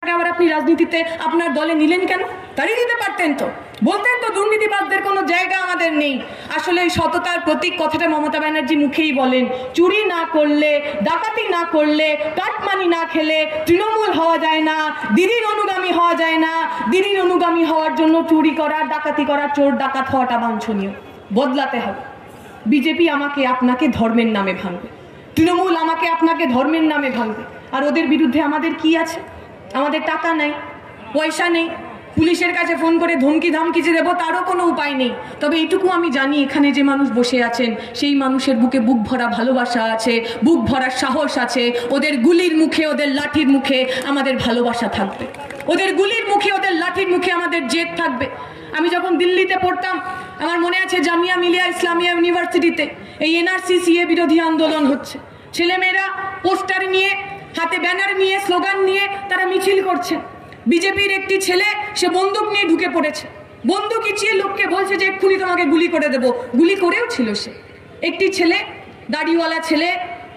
আবার আপনি রাজনীতিতে আপনার দলে নিলেন কেন? তাড়িয়ে দিতে পারতেন তো, বলতেন তো দুর্নীতিবাদদের কোনো জায়গা আমাদের নেই। আসলে এই সততার প্রতীক কথাটা মমতা ব্যানার্জি মুখেই বলেন। চুরি না করলে, ডাকাতি না করলে, কাটমানি না খেলে তৃণমূল হওয়া যায় না, দিদির অনুগামী হওয়া যায় না। দিদির অনুগামী হওয়ার জন্য চুরি করা, ডাকাতি করা, চোর ডাকাত হওয়াটা বাঞ্ছনীয়। বদলাতে হবে। বিজেপি আমাকে আপনাকে ধর্মের নামে ভাঙবে, তৃণমূল আমাকে আপনাকে ধর্মের নামে ভাঙবে। আর ওদের বিরুদ্ধে আমাদের কি আছে? আমাদের টাকা নেই, পয়সা নেই, পুলিশের কাছে ফোন করে ধমকি ধামকি যে দেবো তারও কোনো উপায় নেই। তবে এইটুকু আমি জানি, এখানে যে মানুষ বসে আছেন সেই মানুষের বুকে বুক ভরা ভালোবাসা আছে, বুক ভরা সাহস আছে। ওদের গুলির মুখে, ওদের লাঠির মুখে আমাদের ভালোবাসা থাকবে, ওদের গুলির মুখে, ওদের লাঠির মুখে আমাদের জেদ থাকবে। আমি যখন দিল্লিতে পড়তাম, আমার মনে আছে জামিয়া মিলিয়া ইসলামিয়া ইউনিভার্সিটিতে এই এনআরসি সিএ বিরোধী আন্দোলন হচ্ছে। ছেলেমেয়েরা পোস্টার নিয়ে, হাতে ব্যানার নিয়ে, স্লোগান নিয়ে তারা মিছিল করছে। বিজেপির একটি ছেলে সে বন্দুক নিয়ে ঢুকে পড়েছে, বন্দুক ইচিয়ে লোককে বলছে যে এক্ষুনি তোমাকে গুলি করে দেবো। গুলি করেও ছিল সে। একটি ছেলে, দাড়িওয়ালা ছেলে,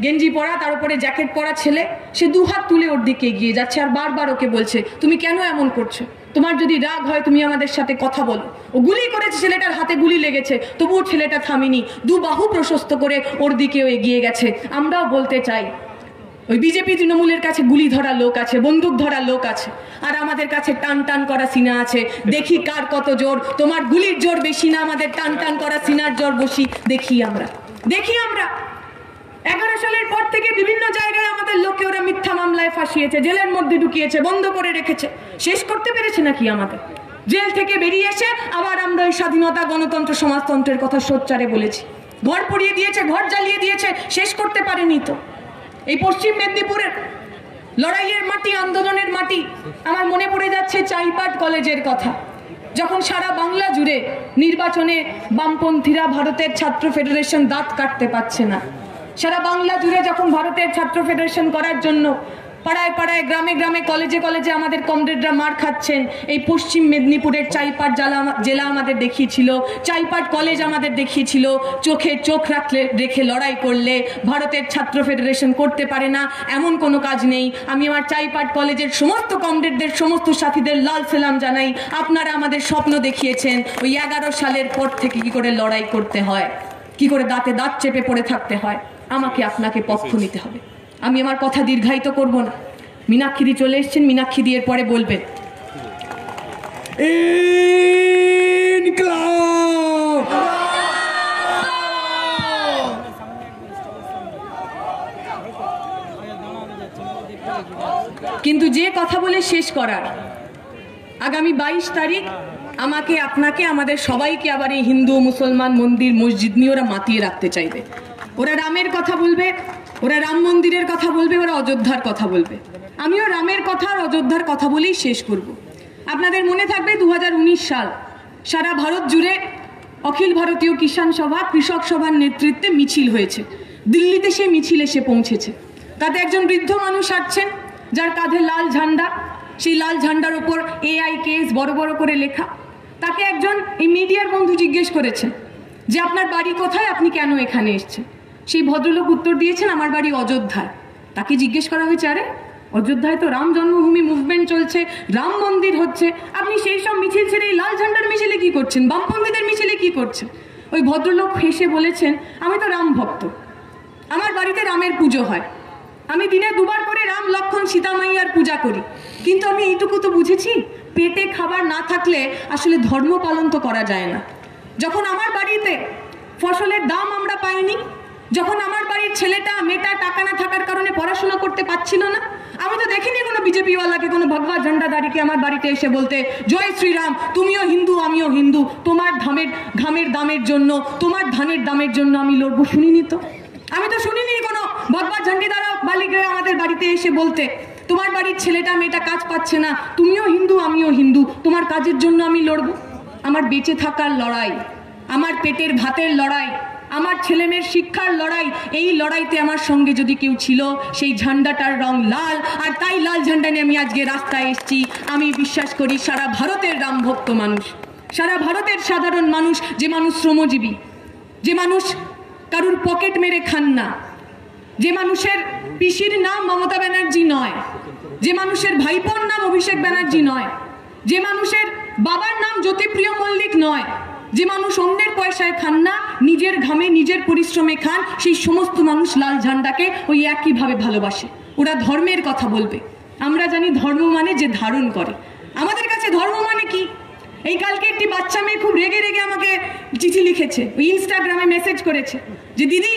গেঞ্জি পরা, তার উপরে জ্যাকেট পরা ছেলে, সে দুহাত তুলে ওর দিকে এগিয়ে যাচ্ছে আর বারবার ওকে বলছে তুমি কেন এমন করছো? তোমার যদি রাগ হয় তুমি আমাদের সাথে কথা বলো। ও গুলি করেছে, ছেলেটার হাতে গুলি লেগেছে, তবুও ছেলেটা থামেনি, দু বাহু প্রশস্ত করে ওর দিকেও এগিয়ে গেছে। আমরাও বলতে চাই, ওই বিজেপি তৃণমূলের কাছে গুলি ধরা লোক আছে, বন্দুক ধরা লোক আছে, আর আমাদের কাছে টান টান করা সিনা আছে। দেখি কার কত জোর। তোমার গুলির জোর বেশি না, আমাদের টান টান করা সিনার জোর বেশি। দেখি আমরা 11 সালের পর থেকে বিভিন্ন জায়গায় আমাদের লোককে ওরা মিথ্যা মামলায় ফাঁসিয়েছে, জেলের মধ্যে ঢুকিয়েছে, বন্ধ করে রেখেছে। শেষ করতে পেরেছে নাকি আমাদের? জেল থেকে বেরিয়ে এসে আবার আমরা ওই স্বাধীনতা, গণতন্ত্র, সমাজতন্ত্রের কথা সোচ্চারে বলেছি। ঘর পুড়িয়ে দিয়েছে, ঘর জ্বালিয়ে দিয়েছে, শেষ করতে পারেনি তো। এই পশ্চিম মেদিনীপুরের লড়াইয়ের মাটি, আন্দোলনের মাটি। আমার মনে পড়ে যাচ্ছে চাইপাট কলেজের কথা। যখন সারা বাংলা জুড়ে নির্বাচনে বামপন্থীরা ভারতের ছাত্র ফেডারেশন দাঁত কাটতে পারছে না, সারা বাংলা জুড়ে যখন ভারতের ছাত্র ফেডারেশন করার জন্য পাড়ায় পাড়ায়, গ্রামে গ্রামে, কলেজে কলেজে আমাদের কমরেডরা মার খাচ্ছেন, এই পশ্চিম মেদিনীপুরের চাইপাট জেলা আমাদের দেখিয়েছিল, চাইপাট কলেজ আমাদের দেখিয়েছিল চোখে চোখ রেখে লড়াই করলে ভারতের ছাত্র ফেডারেশন করতে পারে না, এমন কোনো কাজ নেই। আমি আমার চাইপাট কলেজের সমস্ত কমরেডদের, সমস্ত সাথীদের লাল সালাম জানাই। আপনারা আমাদের স্বপ্ন দেখিয়েছেন ওই 11 সালের পর থেকে কি করে লড়াই করতে হয়, কি করে দাঁতে দাঁত চেপে পড়ে থাকতে হয়। আমাকে আপনাকে পক্ষ নিতে হবে। আমি আমার কথা দীর্ঘায়িত করব না। মীনাক্ষীদি চলে এসছেন, মীনাক্ষীদি এর পরে বলবেন। কিন্তু যে কথা বলে শেষ করার, আগামী 22 তারিখ আমাকে, আপনাকে, আমাদের সবাইকে আবার এই হিন্দু মুসলমান মন্দির মসজিদ নিয়ে ওরা মাতিয়ে রাখতে চাইবে। ওরা রামের কথা বলবে, ওরা রাম মন্দিরের কথা বলবে, ওরা অযোধ্যার কথা বলবে। আমিও রামের কথা আর অযোধ্যার কথা বলেই শেষ করব। আপনাদের মনে থাকবে 2019 সাল সারা ভারত জুড়ে অখিল ভারতীয় কিষাণ সভা, কৃষক সভার নেতৃত্বে মিছিল হয়েছে। দিল্লিতে সেই মিছিল এসে পৌঁছেছে। তাতে একজন বৃদ্ধ মানুষ আসছেন, যার কাঁধে লাল ঝান্ডা, সেই লাল ঝান্ডার ওপর AIKS বড় বড় করে লেখা। তাকে একজন এই মিডিয়ার বন্ধু জিজ্ঞেস করেছেন যে আপনার বাড়ি কোথায়, আপনি কেন এখানে এসেছেন? সেই ভদ্রলোক উত্তর দিয়েছেন আমার বাড়ি অযোধ্যায়। তাকে জিজ্ঞেস করা হয়েছে আরে অযোধ্যায় তো রাম জন্মভূমি মুভমেন্ট চলছে, রাম মন্দির হচ্ছে, আপনি সেই সব মিছিল ছেড়ে এই লাল ঝান্ডার মিছিলে কি করছেন, বামপন্থীদের মিছিলে কি করছেন? ওই ভদ্রলোক হেসে বলেছেন আমি তো রাম ভক্ত, আমার বাড়িতে রামের পুজো হয়, আমি দিনে 2 বার করে রাম লক্ষ্মণ সীতা মাইয়ার পূজা করি। কিন্তু আমি এইটুকু তো বুঝেছি, পেটে খাবার না থাকলে আসলে ধর্ম পালন তো করা যায় না। যখন আমার বাড়িতে ফসলের দাম আমরা পাইনি, যখন আমার বাড়ির ছেলেটা মেয়েটা টাকা না থাকার কারণে পড়াশোনা করতে পারছিল না, আমি তো দেখিনি কোনো বিজেপিওয়ালাকে, কোনো ভগবা ঝান্ডাদারিকে আমার বাড়িতে এসে বলতে জয় শ্রীরাম, তুমিও হিন্দু আমিও হিন্দু, তোমার ঘামের দামের জন্য, তোমার ধানের দামের জন্য আমি লড়বো। শুনিনি তো, আমি তো শুনিনি কোনো ভগবা ঝান্ডিদারা বালিকে আমাদের বাড়িতে এসে বলতে তোমার বাড়ির ছেলেটা মেয়েটা কাজ পাচ্ছে না, তুমিও হিন্দু আমিও হিন্দু, তোমার কাজের জন্য আমি লড়বো। আমার বেঁচে থাকার লড়াই, আমার পেটের ভাতের লড়াই, আমার ছেলেমেয়ের শিক্ষার লড়াই, এই লড়াইতে আমার সঙ্গে যদি কেউ ছিল সেই ঝান্ডাটার রং লাল, আর তাই লাল ঝান্ডা নিয়ে আমি আজকে রাস্তায় এসেছি। আমি বিশ্বাস করি সারা ভারতের রামভক্ত মানুষ, সারা ভারতের সাধারণ মানুষ, যে মানুষ শ্রমজীবী, যে মানুষ কারুর পকেট মেরে খান না, যে মানুষের পিসির নাম মমতা ব্যানার্জি নয়, যে মানুষের ভাইপোর নাম অভিষেক ব্যানার্জি নয়, যে মানুষের বাবার নাম জ্যোতিপ্রিয় মল্লিক নয়, যে মানুষ অন্যের পয়সায় খান না, নিজের ঘামে নিজের পরিশ্রমে খান, সেই সমস্ত মানুষ লাল ঝান্ডাকে ওই একইভাবে ভালোবাসে। ওরা ধর্মের কথা বলবে, আমরা জানি ধর্ম মানে যে ধারণ করে। আমাদের কাছে ধর্ম মানে কি? এই কালকে একটি বাচ্চা মেয়ে খুব রেগে রেগে আমাকে চিঠি লিখেছে, ওই ইনস্টাগ্রামে মেসেজ করেছে যে দিদি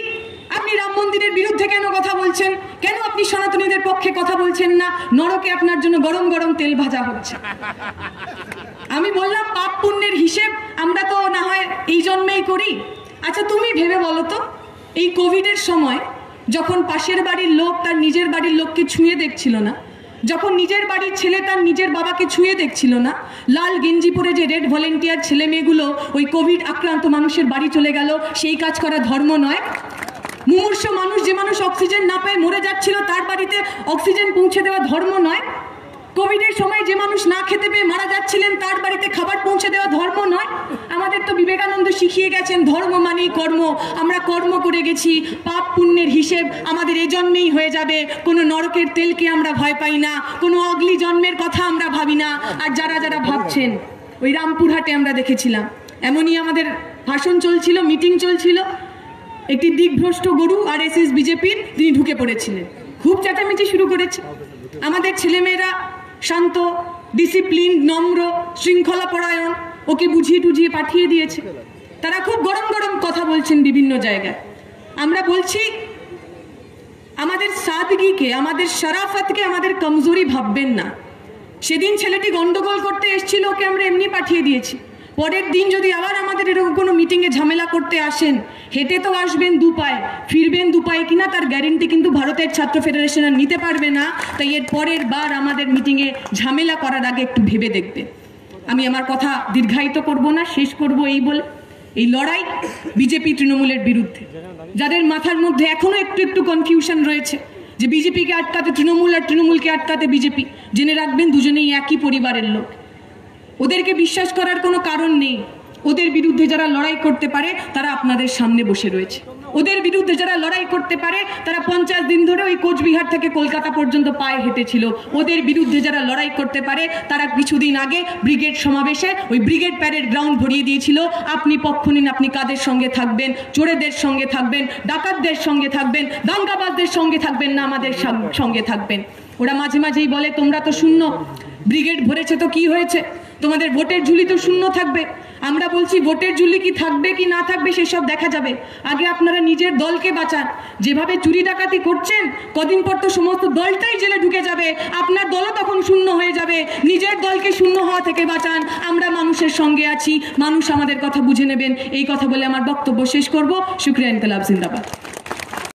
আপনি রাম মন্দিরের বিরুদ্ধে কেন কথা বলছেন, কেন আপনি সনাতনীদের পক্ষে কথা বলছেন না, নরকে আপনার জন্য গরম গরম তেল ভাজা হচ্ছে। আমি বললাম পাপ পুণ্যের হিসেব আমরা তো না হয় এই জন্মেই করি। আচ্ছা তুমি ভেবে বলো তো, এই কোভিডের সময় যখন পাশের বাড়ির লোক তার নিজের বাড়ির লোককে ছুঁয়ে দেখছিল না, যখন নিজের বাড়ির ছেলে তার নিজের বাবাকে ছুঁয়ে দেখছিল না, লাল গেঞ্জি পরে যে রেড ভলেন্টিয়ার ছেলে মেয়েগুলো ওই কোভিড আক্রান্ত মানুষের বাড়ি চলে গেল, সেই কাজ করা ধর্ম নয়? মুমূর্ষ মানুষ, যে মানুষ অক্সিজেন না পেয়ে মরে যাচ্ছিল, তার বাড়িতে অক্সিজেন পৌঁছে দেওয়া ধর্ম নয়? কোভিডের সময় যে মানুষ না খেতে পেয়ে মারা যাচ্ছিলেন, তার বাড়িতে খাবার পৌঁছে দেওয়া ধর্ম নয়? আমাদের তো বিবেকানন্দ শিখিয়ে গেছেন ধর্ম মানেই কর্ম। আমরা কর্ম করে গেছি, পাপ পুণ্যের হিসেব আমাদের এ জন্মেই হয়ে যাবে। কোনো নরকের তেলকে আমরা ভয় পাই না, কোনো অগলি জন্মের কথা আমরা ভাবি না। আর যারা যারা ভাবছেন, ওই রামপুরহাটে আমরা দেখেছিলাম, এমনই আমাদের ভাষণ চলছিল, মিটিং চলছিল, একটি দিকভ্রষ্ট গরু RSS বিজেপির তিনি ঢুকে পড়েছিলেন, খুব চেঁচামেচি শুরু করেছে। আমাদের ছেলেমেয়েরা শান্ত, ডিসিপ্লিন, নম্র, শৃঙ্খলা পরায়ণ, ওকে বুঝিয়ে টুঝিয়ে পাঠিয়ে দিয়েছে। তারা খুব গরম গরম কথা বলছেন বিভিন্ন জায়গায়। আমরা বলছি আমাদের সাদগিকে, আমাদের শরাফতকে আমাদের কমজোরি ভাববেন না। সেদিন ছেলেটি গন্ডগোল করতে এসেছিল, ওকে আমরা এমনি পাঠিয়ে দিয়েছি। পরের দিন যদি আবার আমাদের এরকম কোনো মিটিংয়ে ঝামেলা করতে আসেন, হেঁটে তো আসবেন দু পায়ে, ফিরবেন দু পায়ে কিনা তার গ্যারেন্টি কিন্তু ভারতের ছাত্র ফেডারেশন আর নিতে পারবে না। তাই এর পরের বার আমাদের মিটিংয়ে ঝামেলা করার আগে একটু ভেবে দেখবে। আমি আমার কথা দীর্ঘায়িত করব না, শেষ করব এই বলে, এই লড়াই বিজেপি তৃণমূলের বিরুদ্ধে। যাদের মাথার মধ্যে এখনো একটু একটু কনফিউশন রয়েছে যে বিজেপিকে আটকাতে তৃণমূল আর তৃণমূলকে আটকাতে বিজেপি, জেনে রাখবেন দুজনেই একই পরিবারের লোক। ওদেরকে বিশ্বাস করার কোনো কারণ নেই। ওদের বিরুদ্ধে যারা লড়াই করতে পারে তারা আপনাদের সামনে বসে রয়েছে। ওদের বিরুদ্ধে যারা লড়াই করতে পারে তারা 50 দিন ধরে ওই কোচবিহার থেকে কলকাতা পর্যন্ত পায়ে হেঁটেছিল। ওদের বিরুদ্ধে যারা লড়াই করতে পারে তারা কিছুদিন আগে ব্রিগেড সমাবেশে ওই ব্রিগেড প্যারেড গ্রাউন্ড ভরিয়ে দিয়েছিল। আপনি পক্ষ নিন, আপনি কাদের সঙ্গে থাকবেন? চোরেদের সঙ্গে থাকবেন, ডাকাতদের সঙ্গে থাকবেন, দাঙ্গাবাজদের সঙ্গে থাকবেন, না আমাদের সঙ্গে থাকবেন? ওরা মাঝে মাঝেই বলে তোমরা তো শূন্য, ব্রিগেড ভরেছে তো কি হয়েছে, তোমাদের ভোটের ঝুলি তো শূন্য থাকবে। আমরা বলছি ভোটের ঝুলি কি থাকবে কি না থাকবে সেসব দেখা যাবে, আগে আপনারা নিজের দলকে বাঁচান। যেভাবে চুরি ডাকাতি করছেন, কদিন পর তো সমস্ত দলটাই জেলে ঢুকে যাবে, আপনার দলও তখন শূন্য হয়ে যাবে। নিজের দলকে শূন্য হওয়া থেকে বাঁচান। আমরা মানুষের সঙ্গে আছি, মানুষ আমাদের কথা বুঝে নেবেন। এই কথা বলে আমার বক্তব্য শেষ করব। শুকরিয়া, ইনকলাব জিন্দাবাদ।